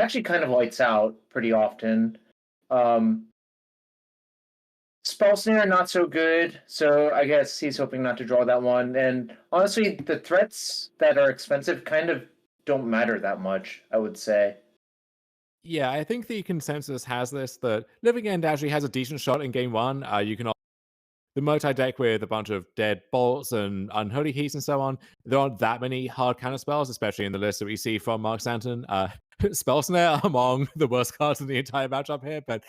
actually kind of lights out pretty often. Um, Spell Snare not so good, so I guess he's hoping not to draw that one. And honestly, the threats that are expensive kind of don't matter that much, I would say. Yeah, I think the consensus has this that Living End actually has a decent shot in game one. You can the multi deck with a bunch of dead bolts and unholy heats and so on. There aren't that many hard counter spells, especially in the list that we see from Mark Stanton. Spell Snare among the worst cards in the entire matchup here, but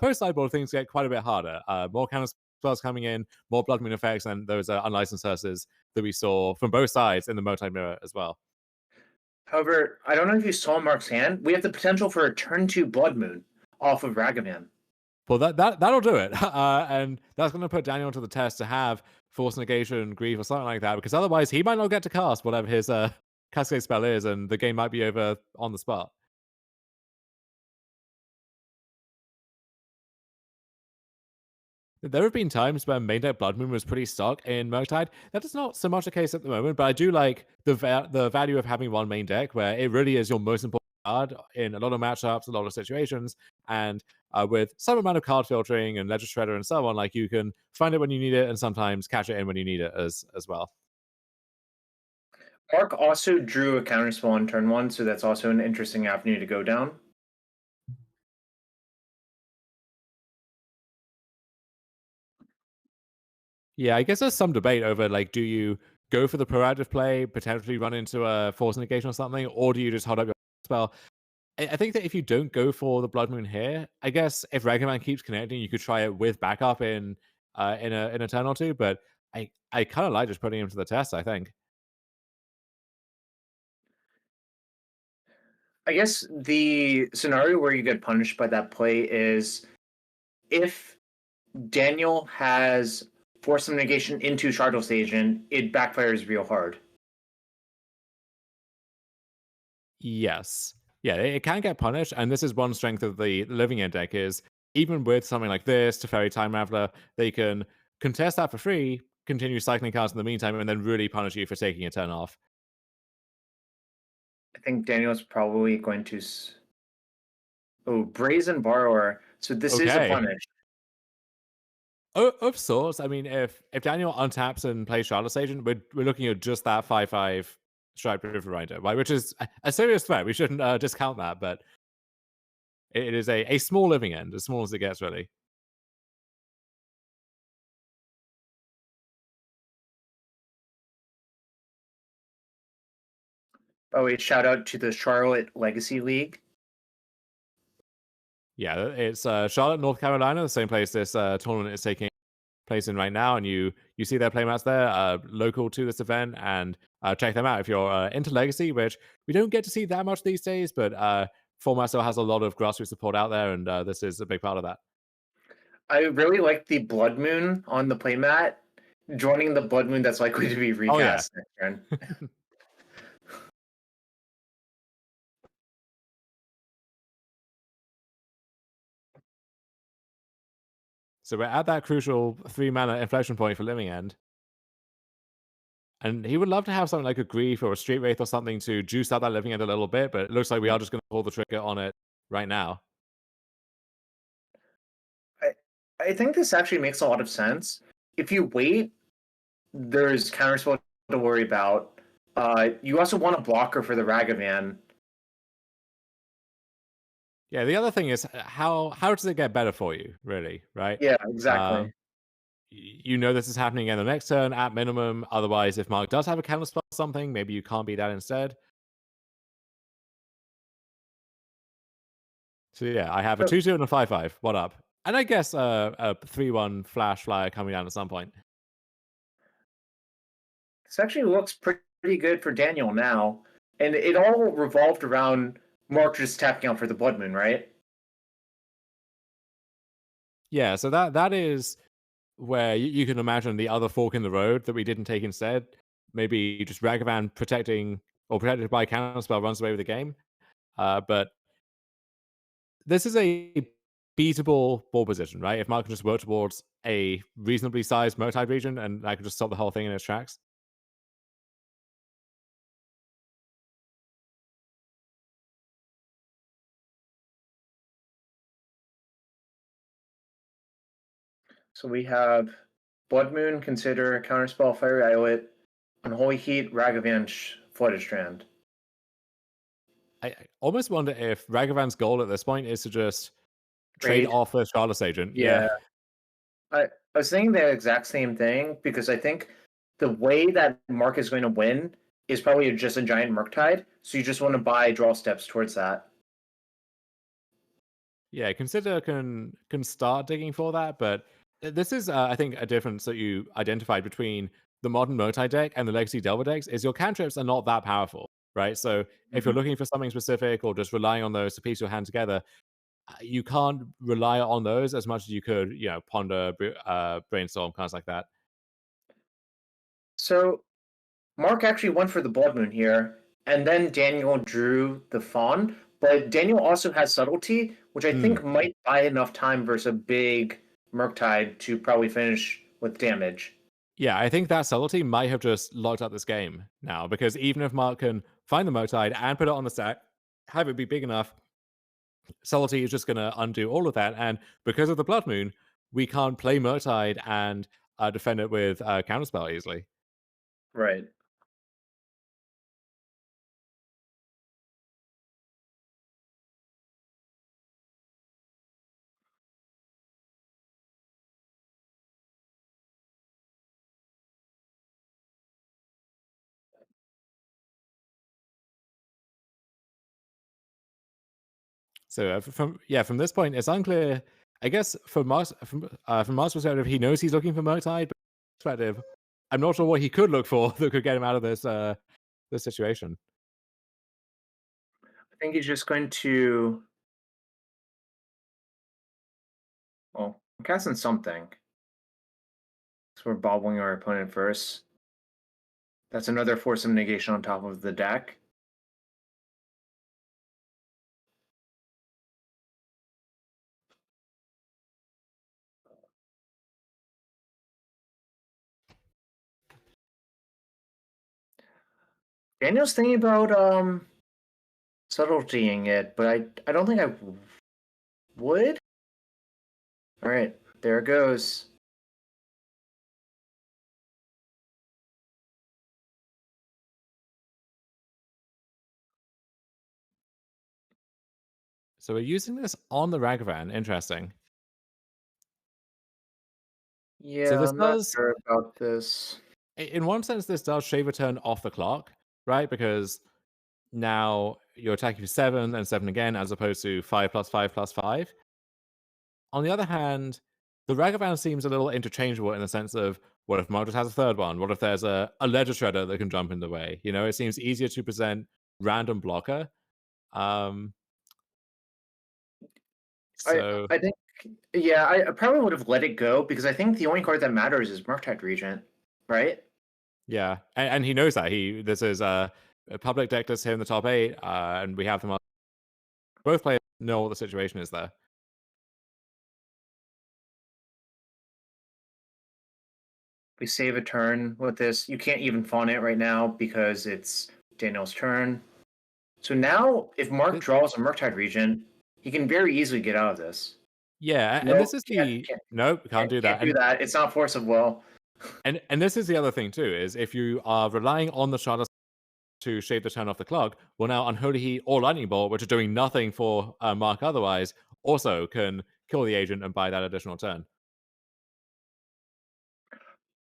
post sideboard things get quite a bit harder. More counter spells coming in, more Blood Moon effects, and those unlicensed curses that we saw from both sides in the multi mirror as well. However, I don't know if you saw Mark's hand. We have the potential for a turn 2 Blood Moon off of Ragavan. Well, that'll do it, and that's going to put Daniel to the test to have Force Negation, Grief, or something like that, because otherwise he might not get to cast whatever his Cascade spell is, and the game might be over on the spot. There have been times when main deck Blood Moon was pretty stuck in Murktide. That is not so much the case at the moment, but I do like the value of having one main deck where it really is your most important card in a lot of matchups, a lot of situations, and with some amount of card filtering and Ledger Shredder and so on, like you can find it when you need it and sometimes catch it in when you need it as well. Mark also drew a counterspell on turn 1, so that's also an interesting avenue to go down. Yeah, I guess there's some debate over like, do you go for the proactive play, potentially run into a force negation or something, or do you just hold up your spell? I think that if you don't go for the Blood Moon here, I guess if Ragavan keeps connecting, you could try it with backup in a turn or two. But I kind of like just putting him to the test. I think. I guess the scenario where you get punished by that play is if Daniel has Force of Negation into Shardless Agent, it backfires real hard. Yes, yeah, it can get punished, and this is one strength of the Living End deck is even with something like this, Teferi Time Raveler, they can contest that for free, continue cycling cards in the meantime, and then really punish you for taking a turn off. I think Daniel's probably going to. Oh, Brazen Borrower. So this is a Okay. punish. Of sorts. I mean, if Daniel untaps and plays Charlotte's Agent, we're looking at just that 5/5 Striped River Rider, right? Which is a serious threat. We shouldn't discount that, but it is a small living end, as small as it gets, really. Oh, wait, shout out to the Charlotte Legacy League. Yeah, it's Charlotte, North Carolina, the same place this tournament is taking place in right now, and you see their playmats there, local to this event, and check them out if you're into Legacy, which we don't get to see that much these days, but format still has a lot of grassroots support out there, and this is a big part of that. I really like the Blood Moon on the playmat, joining the Blood Moon that's likely to be Oh yeah. recast next turn. So we're at that crucial 3 mana inflection point for Living End. And he would love to have something like a Grief or a Street Wraith or something to juice out that Living End a little bit, but it looks like we are just going to pull the trigger on it right now. I, I think this actually makes a lot of sense. If you wait, there's counterspell to worry about. You also want a blocker for the Ragavan. Yeah, the other thing is how does it get better for you, really, right? Yeah, Uh, exactly. you know this is happening in the next turn at minimum. Otherwise, if Mark does have a counterspell or something, maybe you can't beat that instead. So yeah, I have a So 2/2 and a 5/5. What up? And I guess a 3/1 flash flyer coming down at some point. this actually looks pretty good for Daniel now. And it all revolved around Mark just tapping out for the Blood Moon, right? Yeah, so that is where you can imagine the other fork in the road that we didn't take instead. Maybe just Ragavan protecting or protected by counterspell runs away with the game. But this is a beatable ball position, right? If Mark can just work towards a reasonably sized Murktide region and I can just stop the whole thing in its tracks. So we have Blood Moon, Consider, Counterspell, Fiery Islet, Unholy Heat, Ragavan, Flooded Strand. I almost wonder if Ragavan's goal at this point is to just trade Trade. off the Charlotte's Agent. Yeah. Yeah. I was saying the exact same thing because I think the way that Mark is going to win is probably just a giant Murktide. So you just want to buy draw steps towards that. Yeah, Consider can start digging for that, but this is, I think, a difference that you identified between the modern Murktide deck and the Legacy Delver decks is your cantrips are not that powerful, right? So if you're looking for something specific or just relying on those to piece your hand together, you can't rely on those as much as you could, ponder, brainstorm, kinds like that. So Mark actually went for the Blood Moon here, and then Daniel drew the Fawn. But Daniel also has Subtlety, which I think might buy enough time versus a big Murktide to probably finish with damage. Yeah, I think that subtlety might have just locked up this game now, because even if Mark can find the Murktide and put it on the stack, have it be big enough, subtlety is just going to undo all of that. And because of the Blood Moon, we can't play Murktide and defend it with Counterspell easily. Right. So from this point, it's unclear. I guess from Mark's perspective, he knows he's looking for Murktide, but from Mark's perspective, I'm not sure what he could look for that could get him out of this situation. I think he's just going to. Well, I'm casting something. So we're bobbling our opponent first. That's another force of negation on top of the deck. Daniel's thinking about subtletying it, but I don't think I would. All right, there it goes. So we're using this on the Ragavan. Interesting. So Yeah, this I'm not does, sure about this. in one sense, this does shave a turn off the clock, right? Because now you're attacking for 7 and 7 again, as opposed to 5 plus 5 plus 5. On the other hand, the Ragavan seems a little interchangeable in the sense of, what if Marcus has a third one? What if there's a Ledger Shredder that can jump in the way? It seems easier to present random blocker. Um, so I think, yeah, I probably would have let it go because I think the only card that matters is Murktide Regent, right? yeah, and he knows that this is a public deck list here in the top 8, and we have them. Both players know what the situation is there. We save a turn with this. You can't even fawn it right now because it's Daniel's turn. So now, if Mark draws a Murktide Regent, he can very easily get out of this. Yeah, No, and this is can't can't do that. Can't do that. It's not force of will. And this is the other thing too, is if you are relying on the Shardless to shave the turn off the clock, well now Unholy Heat or Lightning Bolt, which are doing nothing for Mark otherwise, also can kill the agent and buy that additional turn.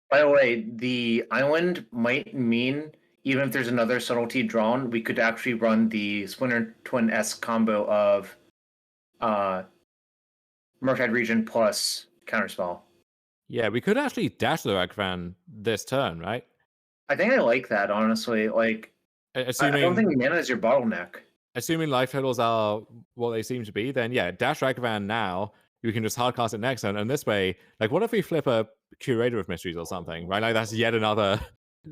By the way, the island might mean even if there's another subtlety drawn, we could actually run the Splinter Twin S combo of Murktide Regent plus Counterspell. Yeah, we could actually dash the Ragavan this turn, right? I think I like that, honestly. Like, I don't think mana is your bottleneck. Assuming life totals are what they seem to be, then yeah, dash Ragavan now. You can just hardcast it next turn, and this way, like, what if we flip a Curator of Mysteries or something, right? Like, that's yet another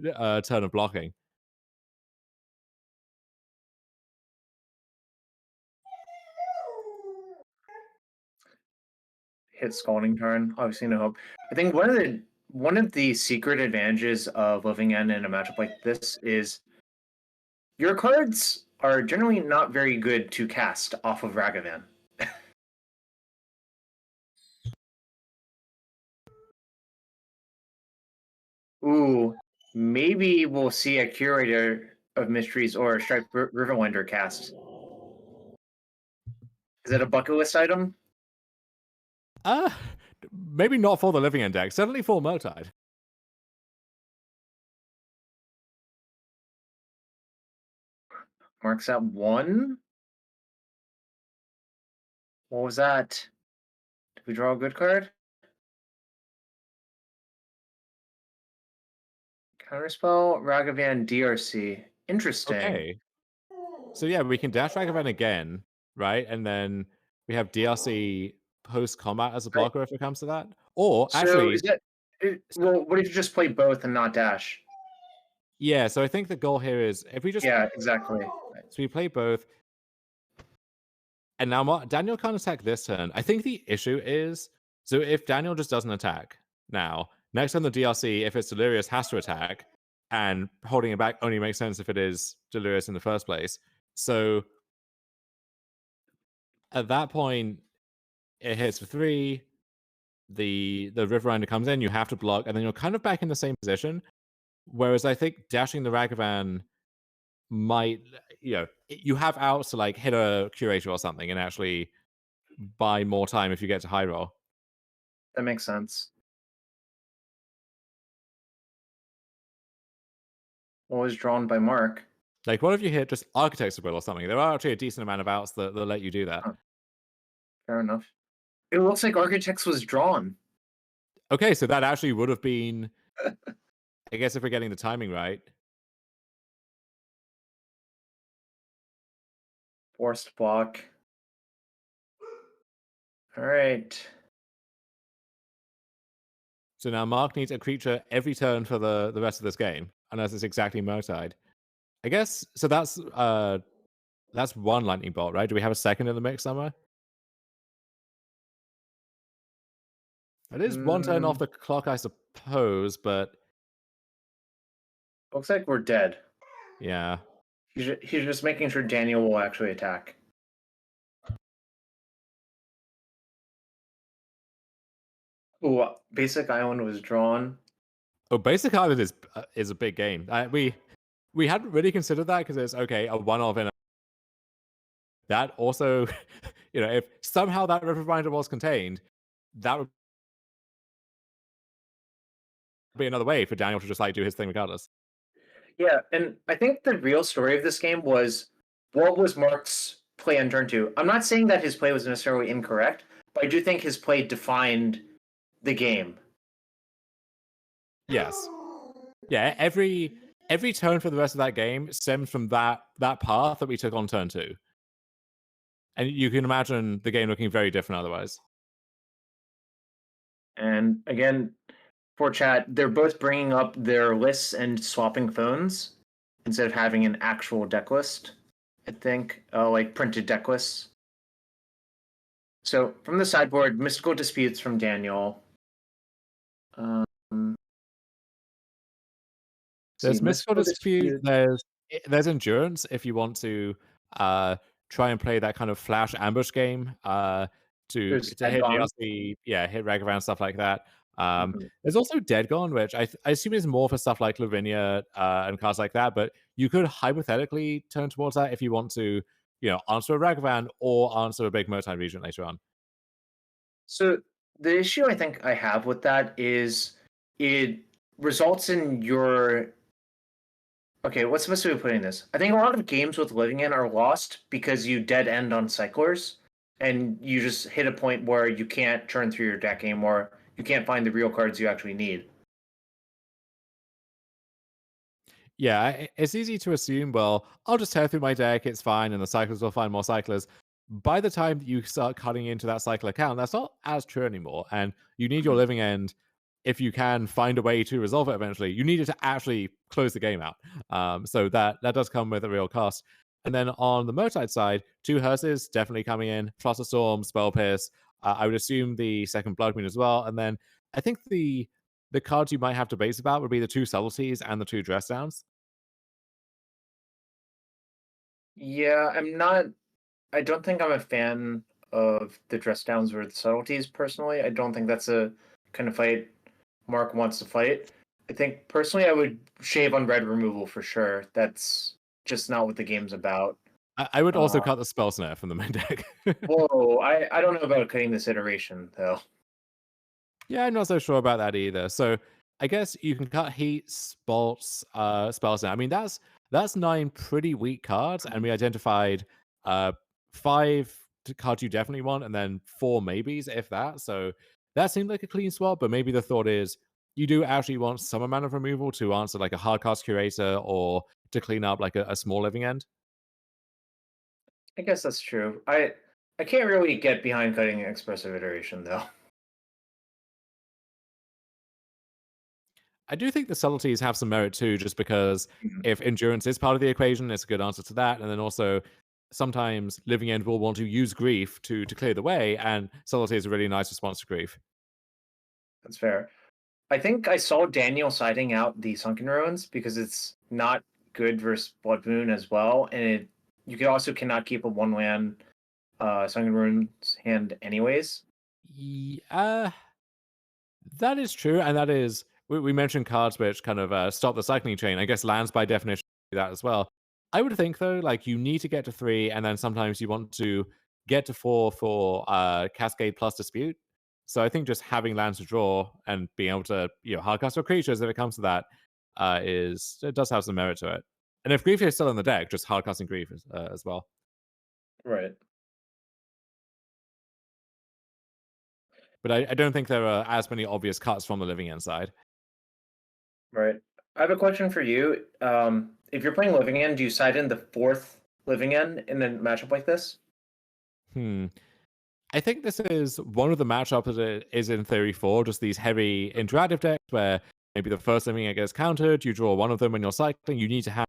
turn of blocking. Hit Scalding Tarn, obviously no hope. I think one of the secret advantages of living in a matchup like this is your cards are generally not very good to cast off of Ragavan. Ooh, maybe we'll see a Curator of Mysteries or a Striped Riverwinder cast. Is it a bucket list item? Maybe not for the Living End deck. Certainly for Murktide. Marks at 1. What was that? Did we draw a good card? Counterspell, Ragavan, DRC. Interesting. Okay. So yeah, we can dash Ragavan again, right? And then we have DRC post combat as a Right. blocker if it comes to that. Or So actually, is that well? What if you just play both and not dash? yeah. So I think the goal here is if we just Exactly. so we play both, and now Daniel can't attack this turn. I think the issue is so if Daniel just doesn't attack now, next turn the DRC, if it's Delirious, has to attack, and holding it back only makes sense if it is Delirious in the first place. So at that point, it hits for 3. The Riverwinder comes in, you have to block, and then you're kind of back in the same position. Whereas I think dashing the Ragavan might, you have outs to like hit a Curator or something and actually buy more time if you get to high roll. That makes sense. What was drawn by Mark? Like, what if you hit just Architect's Will or something? There are actually a decent amount of outs that let you do that. Huh. Fair enough. It looks like Architects was drawn. Okay, so that actually would have been, I guess if we're getting the timing right. Forced block. All right. So now Mark needs a creature every turn for the rest of this game, unless it's exactly Murktide. I guess so. That's one lightning bolt, right? Do we have a second in the mix somewhere? It is one turn off the clock, I suppose, but Looks like we're dead. yeah. He's just making sure Daniel will actually attack. Ooh, Basic Island was drawn. Oh, Basic Island is a big game. We hadn't really considered that because it's okay a one-off in that. Also, if somehow that Riverwinder was contained, that would be another way for Daniel to just like do his thing regardless. Yeah, and I think the real story of this game was what was Mark's play on turn 2. I'm not saying that his play was necessarily incorrect, but I do think his play defined the game. Yes. Yeah, every turn for the rest of that game stems from that path that we took on turn 2. And you can imagine the game looking very different otherwise. And again, for chat, they're both bringing up their lists and swapping phones instead of having an actual deck list, I think, like printed deck lists. So from the sideboard, Mystical Disputes from Daniel. There's Mystical Dispute. There's Endurance if you want to try and play that kind of flash ambush game to hit DRC, hit Ragavan, stuff like that. There's also Dead Gone, which I assume is more for stuff like Lavinia and cards like that, but you could hypothetically turn towards that if you want to, answer a Ragavan or answer a big Murktide Regent later on. So the issue I think I have with that is it results in your... Okay, what's supposed to be putting this? I think a lot of games with Living In are lost because you dead end on cyclers and you just hit a point where you can't churn through your deck anymore. You can't find the real cards you actually need. Yeah, it's easy to assume, well, I'll just tear through my deck, it's fine, and the cyclers will find more cyclers. By the time you start cutting into that cycler count, that's not as true anymore. And you need your Living End, if you can find a way to resolve it eventually, you need it to actually close the game out. So that does come with a real cost. And then on the Murktide side, 2 Hearses definitely coming in, Flusterstorm, Spell Pierce. I would assume the second Blood Moon as well. And then I think the cards you might have to base about would be the 2 Subtleties and the 2 Dress Downs. Yeah, I don't think I'm a fan of the Dress Downs or the Subtleties personally. I don't think that's a kind of fight Mark wants to fight. I think personally, I would shave on red removal for sure. That's just not what the game's about. I would Uh, also cut the spell snare from the main deck. Whoa, I don't know about cutting this iteration though. Yeah, I'm not so sure about that either. So I guess you can cut heats, bolts, spells now. I mean, that's 9 pretty weak cards, and we identified 5 cards you definitely want, and then 4 maybes, if that. So that seemed like a clean swap, but maybe the thought is you do actually want some amount of removal to answer like a hard cast curator or to clean up like a small living end. I guess that's true. I can't really get behind cutting expressive iteration though. I do think the subtleties have some merit too, just because Mhm. if endurance is part of the equation, it's a good answer to that. And then also, sometimes Living End will want to use grief to clear the way, and subtlety is a really nice response to grief. That's fair. I think I saw Daniel citing out the Sunken Ruins because it's not good versus Blood Moon as well, and you could also cannot keep a one land Sunken Ruins hand anyways. Yeah, that is true, and that is we mentioned cards which kind of stop the cycling chain. I guess lands by definition do that as well. I would think though, like you need to get to 3, and then sometimes you want to get to 4 for Cascade plus Dispute. So I think just having lands to draw and being able to hardcast your creatures if it comes to that is it does have some merit to it. And if Grief is still in the deck, just hardcasting Grief as well. Right. But I don't think there are as many obvious cuts from the Living End side. Right. I have a question for you. If you're playing Living End, do you side in the fourth Living End in a matchup like this? Hmm. I think this is one of the matchups that it is in theory for just these heavy interactive decks where maybe the first living end gets countered, you draw one of them when you're cycling, you need to have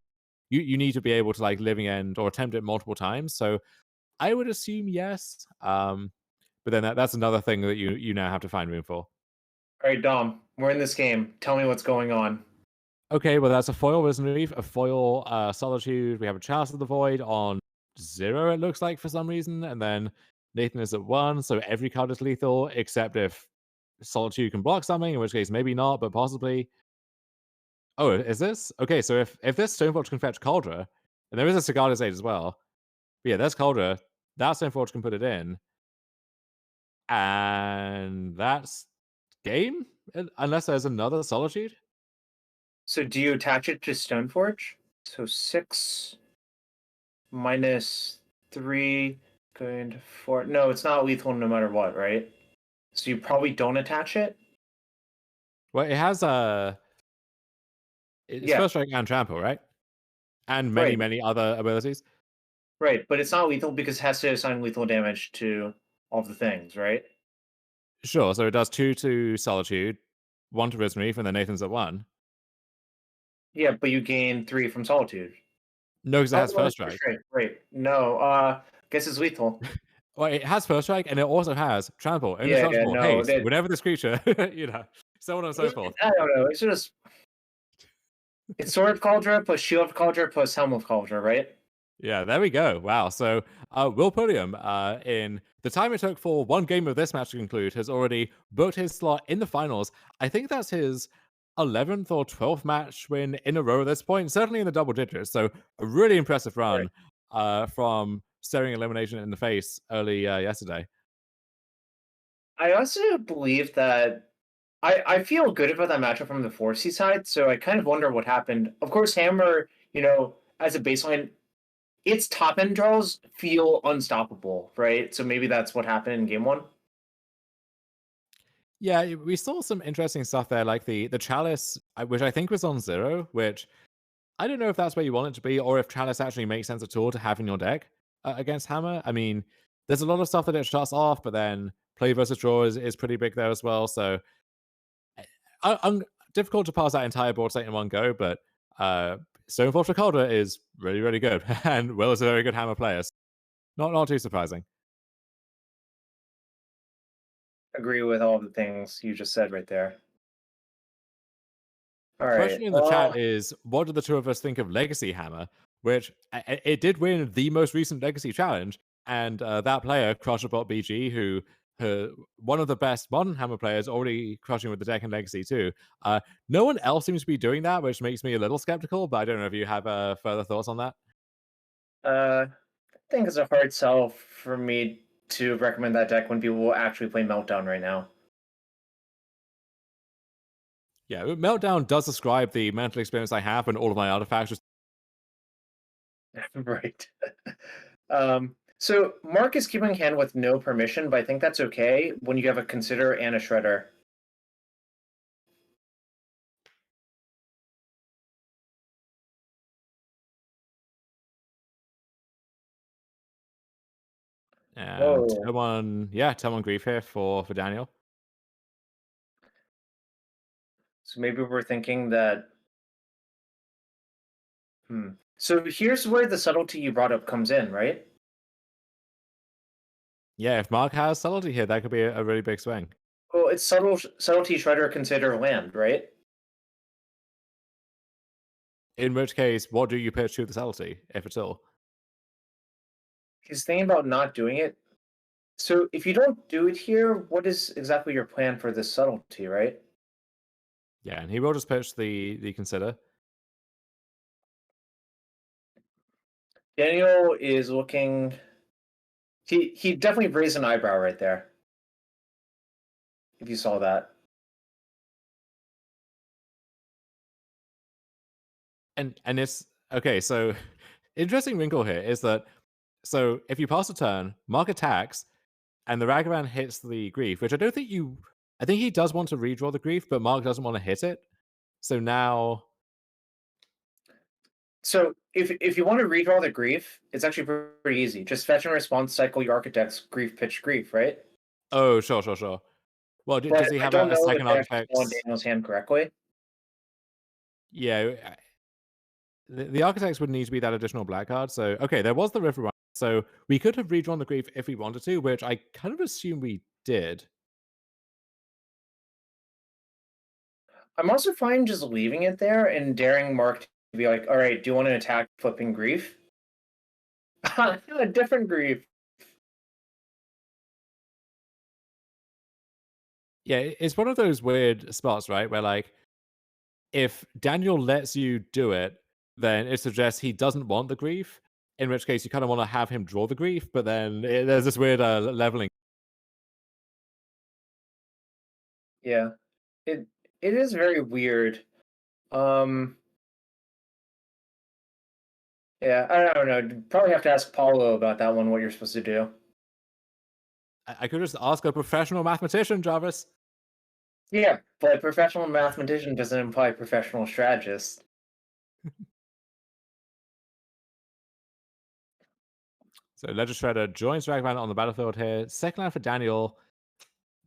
you need to be able to like living end or attempt it multiple times. So I would assume yes. But then that's another thing that you now have to find room for. All right, Dom, we're in this game. Tell me what's going on. Okay, well that's a foil Wisdom Reef, a foil Solitude. We have a Chalice of the Void on 0, it looks like, for some reason, and then Nathan is at 1, so every card is lethal, except if Solitude can block something, in which case maybe not, but possibly. Oh, is this? Okay, so if this Stoneforge can fetch Cauldra, and there is a Cigar's Aid as well. But yeah, there's Cauldra. That Stoneforge can put it in. And that's game? Unless there's another Solitude? So do you attach it to Stoneforge? So 6 minus 3 going to 4. No, it's not lethal no matter what, right? So you probably don't attach it? Well, it has it's Yeah, First Strike and Trample, right? And many, right. many other abilities. Right, but it's not lethal because it has to assign lethal damage to all the things, right? Sure, so it does 2 to Solitude, 1 to Risen Reef, and then Nathan's at 1. Yeah, but you gain 3 from Solitude. No, because it Oh, has no, First it's first Strike. strike. Right. No, guess it's lethal. Well, it has First Strike, and it also has Trample, Yeah, yeah, Indestructible, no, Haste, that whenever this creature, so on and so forth. I don't know. It's Sword of Cauldra plus Shield of Cauldra plus Helm of Cauldra, right? Yeah, there we go. Wow. So Will Pulliam, in the time it took for one game of this match to conclude, has already booked his slot in the finals. I think that's his 11th or 12th match win in a row at this point, certainly in the double digits. So a really impressive Right. run from staring elimination in the face early yesterday. I also believe that I feel good about that matchup from the 4C side, so I kind of wonder what happened. Of course, Hammer, as a baseline, its top end draws feel unstoppable, right? So maybe that's what happened in game one. Yeah, we saw some interesting stuff there, like the Chalice, which I think was on 0, which I don't know if that's where you want it to be, or if Chalice actually makes sense at all to have in your deck against Hammer. I mean, there's a lot of stuff that it shuts off, but then play versus draw is pretty big there as well. So I'm difficult to pass that entire board state in one go, but Stoneforge for Calder is really, really good. And Will is a very good Hammer player. So not too surprising. Agree with all the things you just said right there. All right. Question in the chat is, what do the two of us think of Legacy Hammer? Which it did win the most recent Legacy challenge, and that player, Crusherbot BG, who one of the best modern Hammer players, already crushing with the deck in Legacy too. No one else seems to be doing that, which makes me a little skeptical. But I don't know if you have further thoughts on that. I think it's a hard sell for me to recommend that deck when people will actually play Meltdown right now. Yeah, Meltdown does describe the mental experience I have when all of my artifacts just. Right. So Mark is keeping hand with no permission, but I think that's okay when you have a Consider and a Shredder. And Whoa. turn one grief here for Daniel. So maybe we're thinking that. So here's where the subtlety you brought up comes in, right? Yeah, if Mark has subtlety here, that could be a really big swing. Well, it's subtlety Shredder Consider land, right? In which case, what do you pitch to the subtlety, if at all? He's thinking about not doing it. So if you don't do it here, what is exactly your plan for this subtlety, right? Yeah, and he will just pitch the consider. Daniel is looking. He definitely raised an eyebrow right there. If you saw that. And it's okay, so interesting wrinkle here is that so if you pass a turn, Mark attacks, and the Ragavan hits the grief, which I think he does want to redraw the grief, but Mark doesn't want to hit it. So now. So if you want to redraw the grief, it's actually pretty easy. Just fetch and response, cycle your architect's grief, pitch grief, right? Oh, sure. Well, But does he I have don't a know if second they actually architect? fall in Daniel's hand correctly. Yeah, the architects would need to be that additional black card. So okay, there was the river run. So we could have redrawn the grief if we wanted to, which I kind of assume we did. I'm also fine just leaving it there and daring Mark to be like, all right, do you want to attack flipping grief? A different grief. Yeah, it's one of those weird spots, right? Where like if Daniel lets you do it, then it suggests he doesn't want the grief. In which case, you kind of want to have him draw the grief, but then there's this weird leveling. Yeah. It it is very weird. Um yeah, I don't know. Probably have to ask Paulo about that one, what you're supposed to do. I could just ask a professional mathematician, Jarvis. Yeah, but professional mathematician doesn't imply professional strategist. So Ledger Shredder joins Ragman on the battlefield here. Second line for Daniel.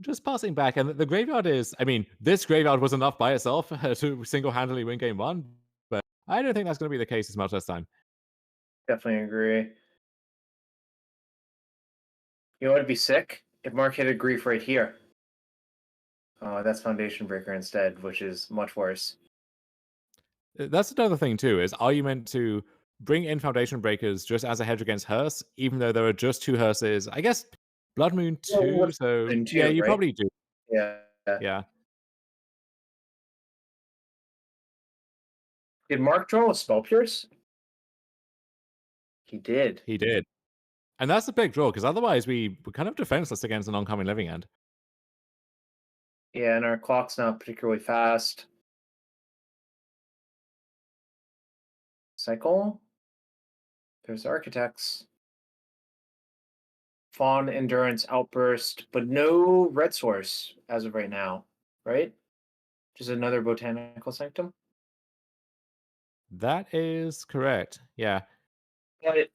Just passing back, and the graveyard is. I mean, this graveyard was enough by itself to single-handedly win game one, but I don't think that's going to be the case as much this time. Definitely agree. You know what would be sick? If Mark hit a grief right here. That's Foundation Breaker instead, which is much worse. That's another thing too. Is are you meant to bring in Foundation Breakers just as a hedge against Hearse, even though there are just two Hearses? I guess Blood Moon Well, two. what's So in yeah, two, you right? probably do. Yeah. Yeah, Did Mark draw a Spell Pierce? He did. he did, and that's a big draw because otherwise we're kind of defenseless against an oncoming Living End. Yeah, and our clock's not particularly fast. Cycle. There's Architects. Fawn Endurance Outburst, but no Red Source as of right now, right? Just another Botanical Sanctum. That is correct. Yeah. But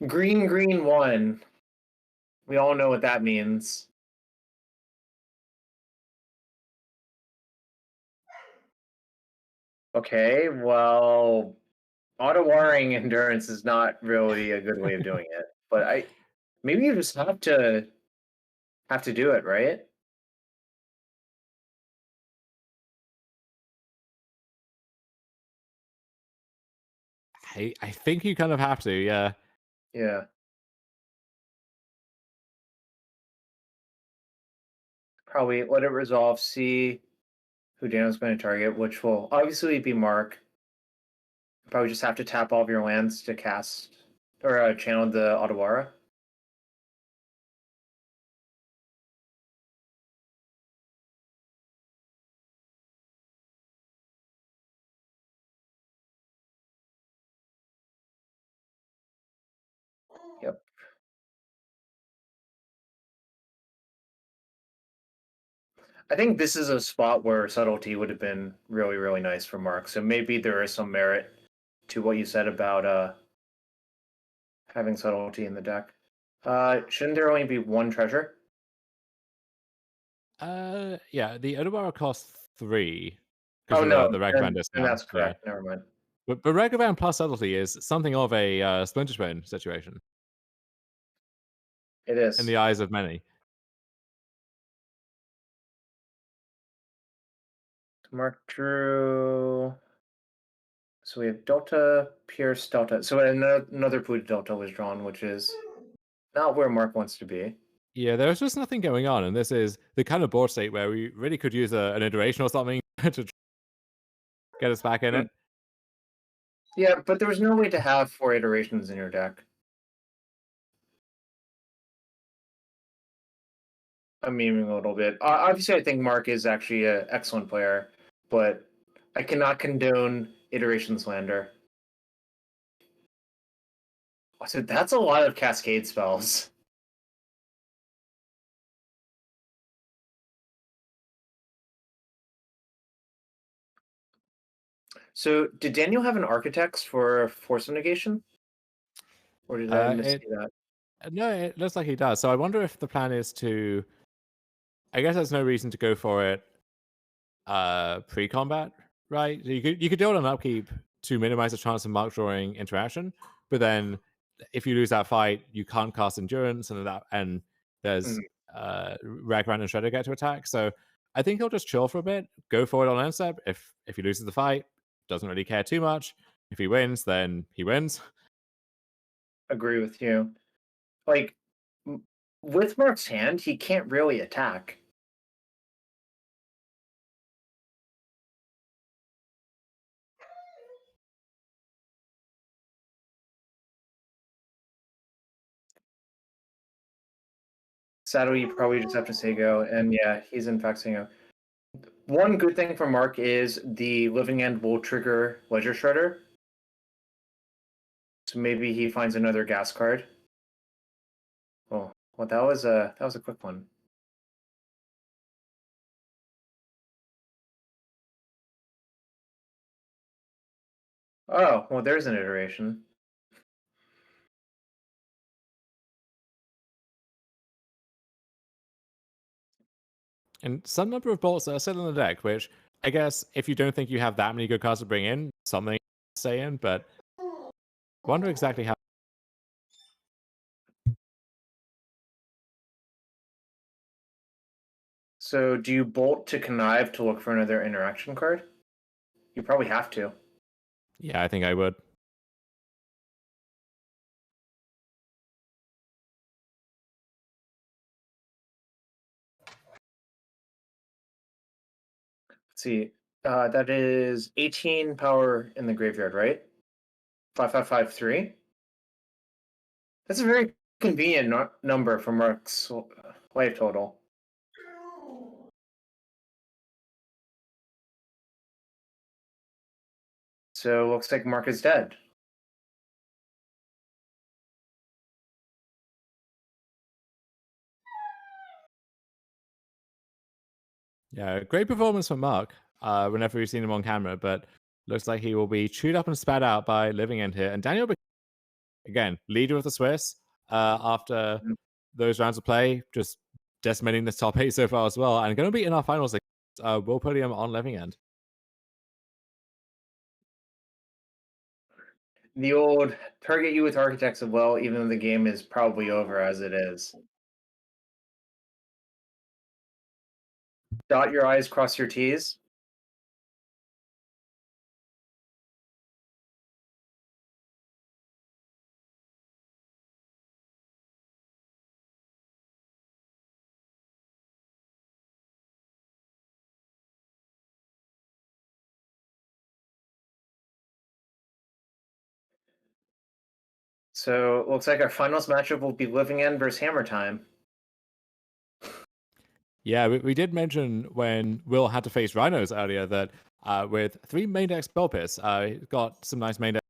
green, one. We all know what that means. Okay, well, auto warring endurance is not really a good way of doing it. But maybe you just have to do it, right? I think you kind of have to. Yeah. Yeah. Probably let it resolve, see who Daniel's going to target, which will obviously be Mark. Probably just have to tap all of your lands to cast or channel the Otawara. Yep. I think this is a spot where subtlety would have been really, really nice for Mark. So maybe there is some merit to what you said about having subtlety in the deck. Shouldn't there only be one treasure? Yeah, the Odawara costs 3 because Oh of no, the recommend then discount. that's Yeah. correct. Never mind. But Recovan plus subtlety is something of a Splinter Twin situation It in is. the eyes of many. Mark drew. So we have Delta, Pierce, Delta. So another Pluto Delta was drawn, which is not where Mark wants to be. Yeah, there's just nothing going on, and this is the kind of board state where we really could use an iteration or something to get us back in Hmm. it. Yeah, but there was no way to have 4 iterations in your deck. I'm memeing a little bit. Obviously, I think Mark is actually an excellent player, but I cannot condone iteration slander. So that's a lot of Cascade spells. So did Daniel have an Architects for Force of Negation? Or did I It missee that? No, it looks like he does. So I wonder if the plan is to. I guess there's no reason to go for it pre-combat, right? So you could do it on upkeep to minimize the chance of mark drawing interaction, but then if you lose that fight, you can't cast endurance, and there's Ragran and Shredder get to attack. So I think he'll just chill for a bit, go for it on end step. If he loses the fight, doesn't really care too much. If he wins, then he wins. Agree with you. Like, with Mark's hand, he can't really attack. Sadly, you probably just have to say go. And yeah, he's in fact saying go. One good thing for Mark is the Living End will trigger Ledger Shredder. So maybe he finds another gas card. Oh, well, that was a quick one. Oh, well, there's an iteration. And some number of bolts that are still in the deck, which I guess if you don't think you have that many good cards to bring in, something to say in, but wonder exactly how. So do you bolt to connive to look for another interaction card? You probably have to. Yeah, I think I would. Let's see. That is 18 power in the graveyard, right? 5553. That's a very convenient number for Mark's life total. So looks like Mark is dead. Yeah, great performance from Mark. Whenever we've seen him on camera, but looks like he will be chewed up and spat out by Living End here. And Daniel, again, leader of the Swiss. After those rounds of play, just decimating the top 8 so far as well, and going to be in our finals. We'll put him on Living End. The old target you with Architects of Well, even though the game is probably over as it is. Dot your I's, cross your T's. So it looks like our finals matchup will be Living End versus Hammer Time. Yeah, we did mention when Will had to face Rhinos earlier that with 3 main decks Spell Pierce, got some nice main decks